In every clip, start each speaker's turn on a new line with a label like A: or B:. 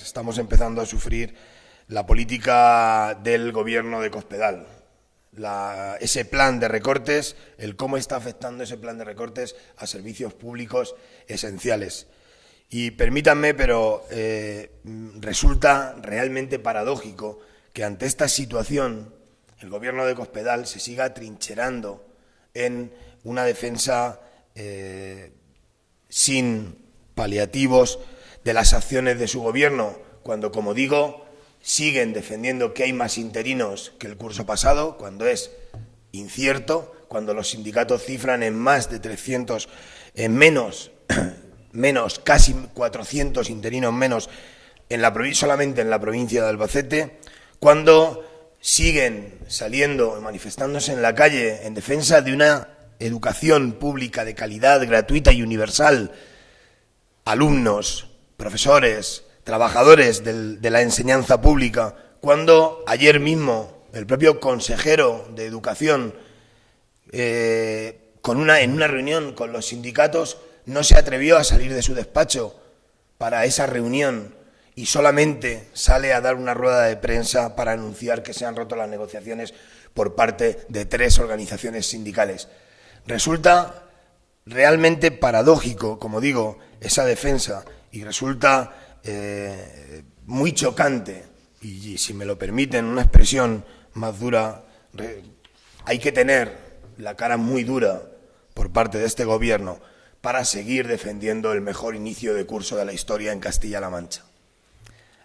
A: estamos empezando a sufrir la política del gobierno de Cospedal. Ese plan de recortes, el cómo está afectando ese plan de recortes a servicios públicos esenciales. Y permítanme, pero resulta realmente paradójico que ante esta situación el gobierno de Cospedal se siga atrincherando en una defensa sin paliativos de las acciones de su gobierno, cuando, como digo, siguen defendiendo que hay más interinos que el curso pasado, cuando es incierto, cuando los sindicatos cifran en más de 300, en menos, casi 400 interinos menos solamente en la provincia de Albacete, cuando siguen saliendo y manifestándose en la calle en defensa de una educación pública de calidad, gratuita y universal, alumnos, profesores, trabajadores de la enseñanza pública, cuando ayer mismo el propio consejero de Educación, en una reunión con los sindicatos, no se atrevió a salir de su despacho para esa reunión y solamente sale a dar una rueda de prensa para anunciar que se han roto las negociaciones por parte de 3 organizaciones sindicales. Resulta realmente paradójico, como digo, esa defensa, y resulta muy chocante, y si me lo permiten, una expresión más dura, hay que tener la cara muy dura por parte de este gobierno para seguir defendiendo el mejor inicio de curso de la historia en Castilla-La Mancha.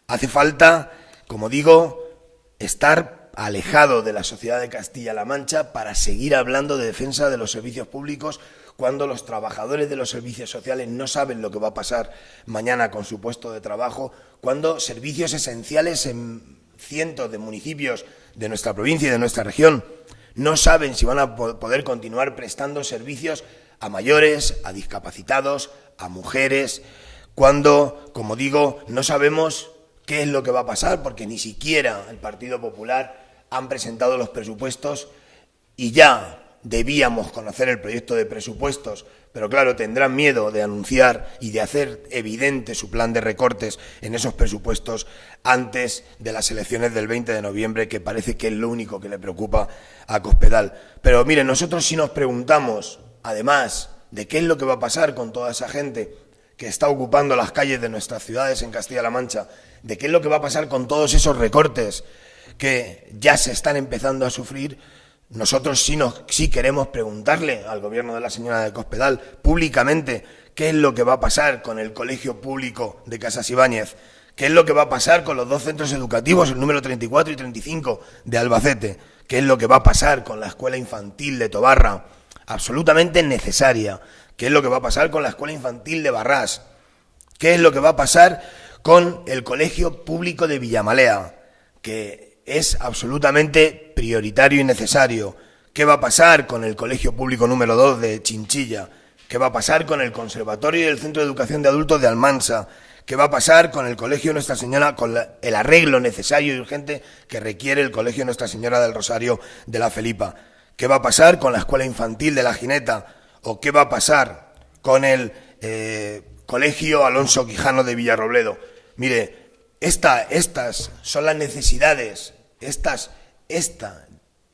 A: Hace falta, como digo, estar alejado de la sociedad de Castilla-La Mancha para seguir hablando de defensa de los servicios públicos cuando los trabajadores de los servicios sociales no saben lo que va a pasar mañana con su puesto de trabajo, cuando servicios esenciales en cientos de municipios de nuestra provincia y de nuestra región no saben si van a poder continuar prestando servicios a mayores, a discapacitados, a mujeres, cuando, como digo, no sabemos qué es lo que va a pasar, porque ni siquiera el Partido Popular han presentado los presupuestos y ya debíamos conocer el proyecto de presupuestos, pero claro, tendrán miedo de anunciar y de hacer evidente su plan de recortes en esos presupuestos antes de las elecciones del 20 de noviembre, que parece que es lo único que le preocupa a Cospedal. Pero miren, nosotros sí nos preguntamos, además de qué es lo que va a pasar con toda esa gente que está ocupando las calles de nuestras ciudades en Castilla-La Mancha, de qué es lo que va a pasar con todos esos recortes que ya se están empezando a sufrir, nosotros sí queremos preguntarle al gobierno de la señora de Cospedal públicamente qué es lo que va a pasar con el colegio público de Casas Ibáñez, qué es lo que va a pasar con los 2 centros educativos, el número 34 y 35 de Albacete, qué es lo que va a pasar con la escuela infantil de Tobarra, absolutamente necesaria, qué es lo que va a pasar con la escuela infantil de Barrás, qué es lo que va a pasar con el colegio público de Villamalea, que es absolutamente prioritario y necesario. ¿Qué va a pasar con el colegio público número 2 de Chinchilla? ¿Qué va a pasar con el conservatorio y el centro de educación de adultos de Almansa? ¿Qué va a pasar con el colegio Nuestra Señora, con el arreglo necesario y urgente que requiere el colegio Nuestra Señora del Rosario de la Felipa? ¿Qué va a pasar con la escuela infantil de La Gineta? ¿O qué va a pasar con el colegio Alonso Quijano de Villarrobledo? Mire, estas son las necesidades, estas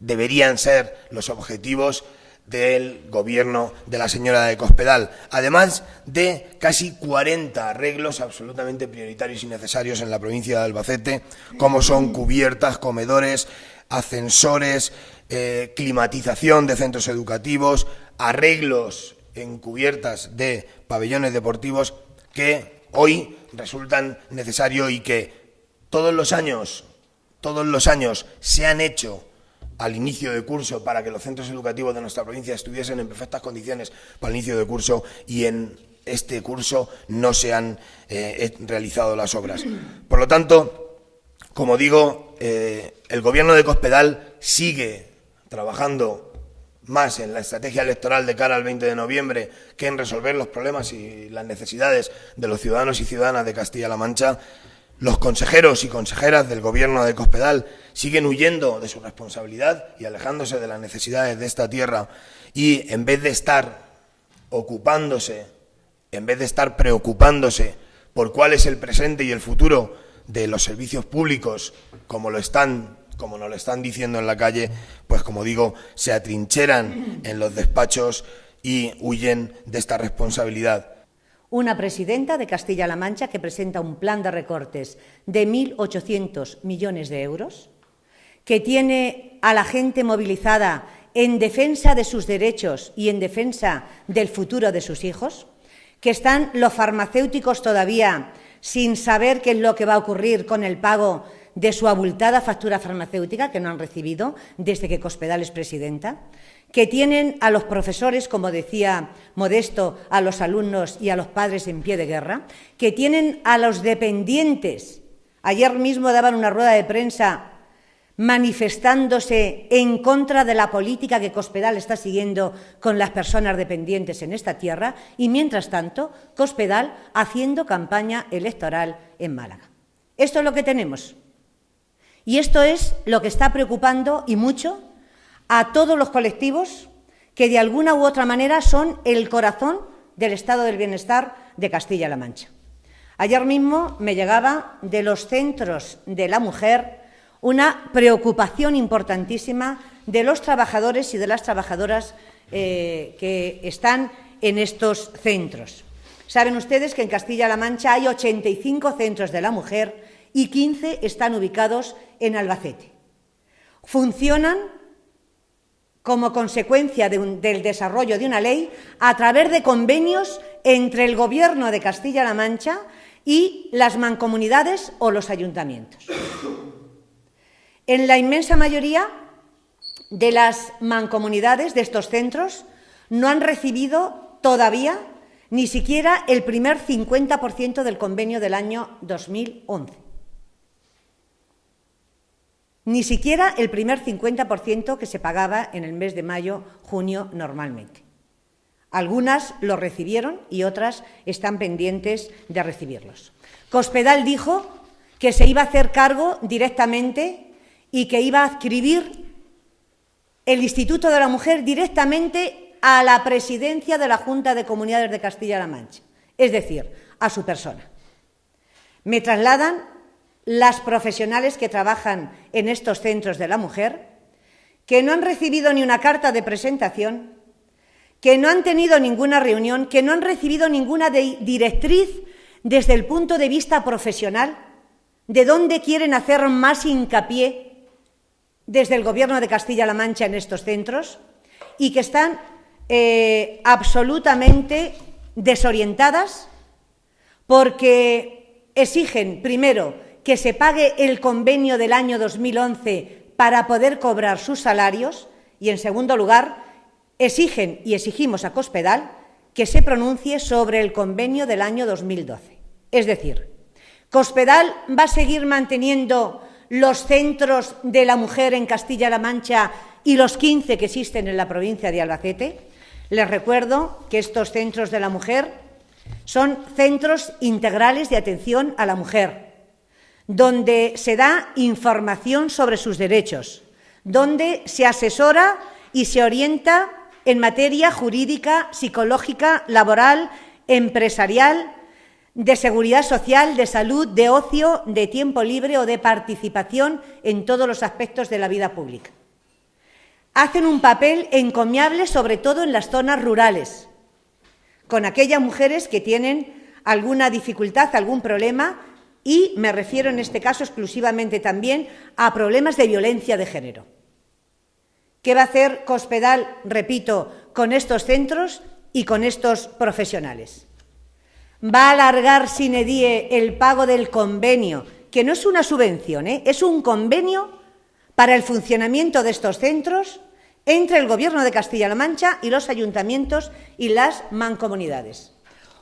A: deberían ser los objetivos del gobierno de la señora de Cospedal, además de casi 40 arreglos absolutamente prioritarios y necesarios en la provincia de Albacete, como son cubiertas, comedores, ascensores, climatización de centros educativos, arreglos en cubiertas de pabellones deportivos que hoy resultan necesarios y que todos los años se han hecho al inicio de curso para que los centros educativos de nuestra provincia estuviesen en perfectas condiciones para el inicio de curso, y en este curso no se han realizado las obras. Por lo tanto, como digo, el gobierno de Cospedal sigue trabajando más en la estrategia electoral de cara al 20 de noviembre que en resolver los problemas y las necesidades de los ciudadanos y ciudadanas de Castilla-La Mancha. Los consejeros y consejeras del gobierno de Cospedal siguen huyendo de su responsabilidad y alejándose de las necesidades de esta tierra, y en vez de estar ocupándose, en vez de estar preocupándose por cuál es el presente y el futuro de los servicios públicos, como nos lo están diciendo en la calle, pues como digo, se atrincheran en los despachos y huyen de esta responsabilidad.
B: Una presidenta de Castilla-La Mancha que presenta un plan de recortes de 1.800 millones de euros, que tiene a la gente movilizada en defensa de sus derechos y en defensa del futuro de sus hijos, que están los farmacéuticos todavía sin saber qué es lo que va a ocurrir con el pago de su abultada factura farmacéutica que no han recibido desde que Cospedal es presidenta, que tienen a los profesores, como decía Modesto, a los alumnos y a los padres en pie de guerra, que tienen a los dependientes. Ayer mismo daban una rueda de prensa manifestándose en contra de la política que Cospedal está siguiendo con las personas dependientes en esta tierra y, mientras tanto, Cospedal haciendo campaña electoral en Málaga. Esto es lo que tenemos. Y esto es lo que está preocupando y mucho a todos los colectivos que de alguna u otra manera son el corazón del estado del bienestar de Castilla-La Mancha. Ayer mismo me llegaba de los centros de la mujer una preocupación importantísima de los trabajadores y de las trabajadoras que están en estos centros. Saben ustedes que en Castilla-La Mancha hay 85 centros de la mujer y 15 están ubicados en Albacete. Funcionan como consecuencia del desarrollo de una ley a través de convenios entre el Gobierno de Castilla-La Mancha y las mancomunidades o los ayuntamientos. En la inmensa mayoría de las mancomunidades de estos centros no han recibido todavía ni siquiera el primer 50% del convenio del año 2011. Ni siquiera el primer 50% que se pagaba en el mes de mayo, junio normalmente. Algunas lo recibieron y otras están pendientes de recibirlos. Cospedal dijo que se iba a hacer cargo directamente y que iba a adscribir el Instituto de la Mujer directamente a la presidencia de la Junta de Comunidades de Castilla-La Mancha, es decir, a su persona. Me trasladan las profesionales que trabajan en estos centros de la mujer, que no han recibido ni una carta de presentación, que no han tenido ninguna reunión, que no han recibido ninguna directriz desde el punto de vista profesional, de dónde quieren hacer más hincapié desde el Gobierno de Castilla-La Mancha en estos centros y que están absolutamente desorientadas porque exigen, primero, que se pague el convenio del año 2011 para poder cobrar sus salarios y, en segundo lugar, exigen y exigimos a Cospedal que se pronuncie sobre el convenio del año 2012. Es decir, Cospedal va a seguir manteniendo los centros de la mujer en Castilla-La Mancha y los 15 que existen en la provincia de Albacete. Les recuerdo que estos centros de la mujer son centros integrales de atención a la mujer, donde se da información sobre sus derechos, donde se asesora y se orienta en materia jurídica, psicológica, laboral, empresarial, de seguridad social, de salud, de ocio, de tiempo libre o de participación en todos los aspectos de la vida pública. Hacen un papel encomiable, sobre todo en las zonas rurales, con aquellas mujeres que tienen alguna dificultad, algún problema, y me refiero en este caso exclusivamente también a problemas de violencia de género. ¿Qué va a hacer Cospedal, repito, con estos centros y con estos profesionales? Va a alargar sine die el pago del convenio, que no es una subvención, es un convenio para el funcionamiento de estos centros entre el Gobierno de Castilla-La Mancha y los ayuntamientos y las mancomunidades.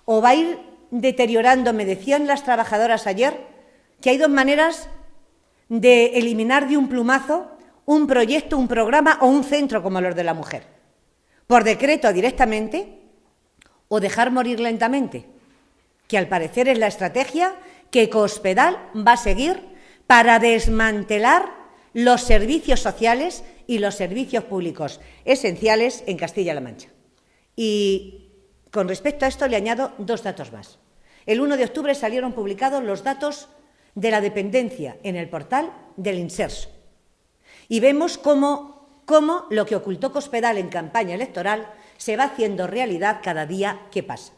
B: O va a ir deteriorando, me decían las trabajadoras ayer, que hay dos maneras de eliminar de un plumazo un proyecto, un programa o un centro como los de la mujer. Por decreto directamente o dejar morir lentamente, que al parecer es la estrategia que Cospedal va a seguir para desmantelar los servicios sociales y los servicios públicos esenciales en Castilla-La Mancha. Y con respecto a esto le añado dos datos más. El 1 de octubre salieron publicados los datos de la dependencia en el portal del Inserso. Y vemos cómo lo que ocultó Cospedal en campaña electoral se va haciendo realidad cada día que pasa.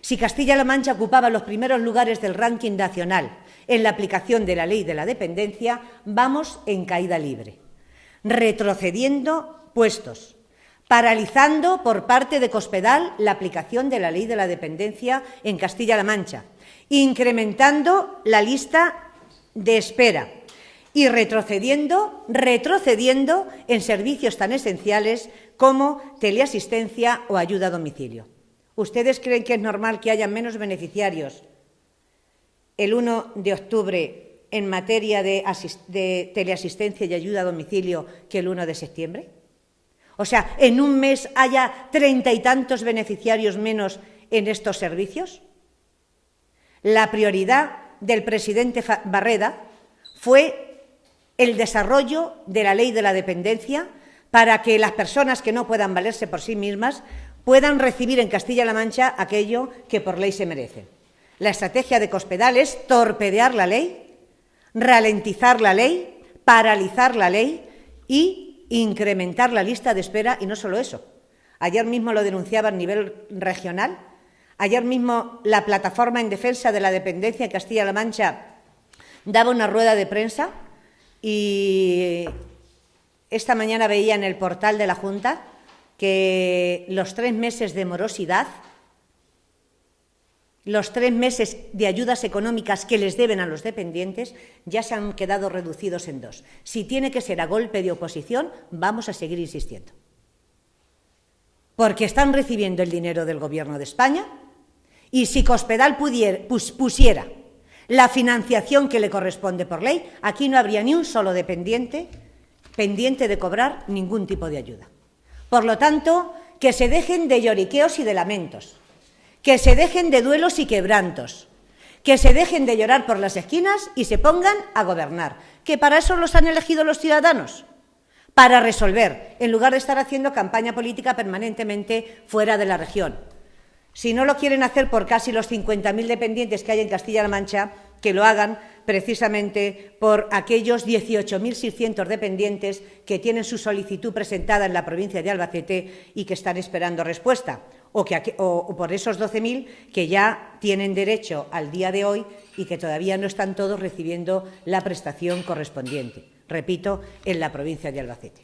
B: Si Castilla-La Mancha ocupaba los primeros lugares del ranking nacional en la aplicación de la ley de la dependencia, vamos en caída libre, retrocediendo puestos, paralizando por parte de Cospedal la aplicación de la ley de la dependencia en Castilla-La Mancha, incrementando la lista de espera y retrocediendo en servicios tan esenciales como teleasistencia o ayuda a domicilio. ¿Ustedes creen que es normal que haya menos beneficiarios el 1 de octubre en materia de teleasistencia y ayuda a domicilio que el 1 de septiembre? O sea, ¿en un mes haya 30 y tantos beneficiarios menos en estos servicios? La prioridad del presidente Barreda fue el desarrollo de la ley de la dependencia para que las personas que no puedan valerse por sí mismas puedan recibir en Castilla-La Mancha aquello que por ley se merecen. La estrategia de Cospedal es torpedear la ley, ralentizar la ley, paralizar la ley y incrementar la lista de espera, y no solo eso. Ayer mismo lo denunciaba a nivel regional. Ayer mismo la Plataforma en Defensa de la Dependencia en Castilla-La Mancha daba una rueda de prensa y esta mañana veía en el portal de la Junta que los 3 meses de morosidad, los 3 meses de ayudas económicas que les deben a los dependientes ya se han quedado reducidos en 2. Si tiene que ser a golpe de oposición, vamos a seguir insistiendo. Porque están recibiendo el dinero del Gobierno de España y si Cospedal pusiera la financiación que le corresponde por ley, aquí no habría ni un solo dependiente pendiente de cobrar ningún tipo de ayuda. Por lo tanto, que se dejen de lloriqueos y de lamentos, que se dejen de duelos y quebrantos, que se dejen de llorar por las esquinas y se pongan a gobernar, que para eso los han elegido los ciudadanos, para resolver, en lugar de estar haciendo campaña política permanentemente fuera de la región. Si no lo quieren hacer por casi los 50.000 dependientes que hay en Castilla-La Mancha, que lo hagan precisamente por aquellos 18.600 dependientes que tienen su solicitud presentada en la provincia de Albacete y que están esperando respuesta, o por esos 12.000 que ya tienen derecho al día de hoy y que todavía no están todos recibiendo la prestación correspondiente, repito, en la provincia de Albacete.